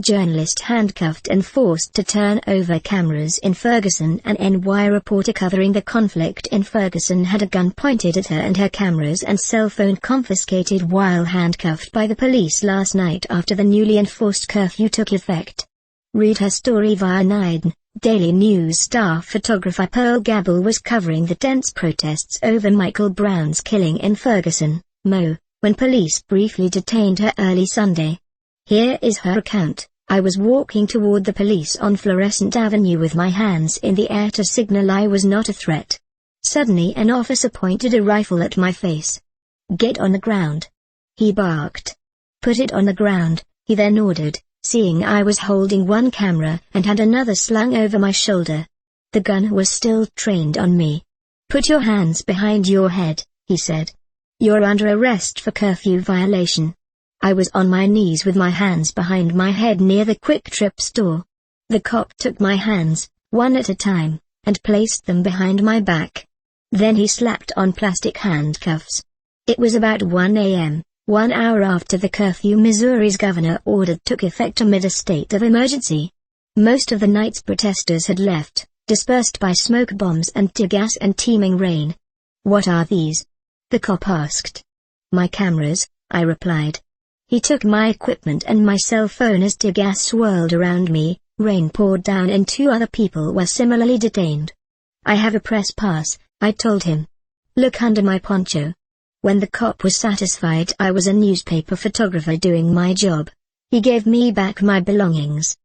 Journalist handcuffed and forced to turn over cameras in Ferguson. An NY reporter covering the conflict in Ferguson had a gun pointed at her and her cameras and cell phone confiscated while handcuffed by the police last night after the newly enforced curfew took effect. Read her story via Violating. Daily News star photographer Pearl Gable was covering the tense protests over Michael Brown's killing in Ferguson, Mo, when police briefly detained her early Sunday. Here is her account. I was walking toward the police on Florissant Avenue with my hands in the air to signal I was not a threat. Suddenly an officer pointed a rifle at my face. "Get on the ground," he barked. "Put it on the ground," he then ordered, seeing I was holding one camera and had another slung over my shoulder. The gun was still trained on me. "Put your hands behind your head," he said. "You're under arrest for curfew violation." I was on my knees with my hands behind my head near the Quick Trip store. The cop took my hands, one at a time, and placed them behind my back. Then he slapped on plastic handcuffs. It was about 1 a.m., 1 hour after the curfew Missouri's governor ordered took effect amid a state of emergency. Most of the night's protesters had left, dispersed by smoke bombs and tear gas and teeming rain. "What are these?" the cop asked. "My cameras," I replied. He took my equipment and my cell phone as tear gas swirled around me. Rain poured down and 2 other people were similarly detained. "I have a press pass," I told him. "Look under my poncho." When the cop was satisfied I was a newspaper photographer doing my job, he gave me back my belongings.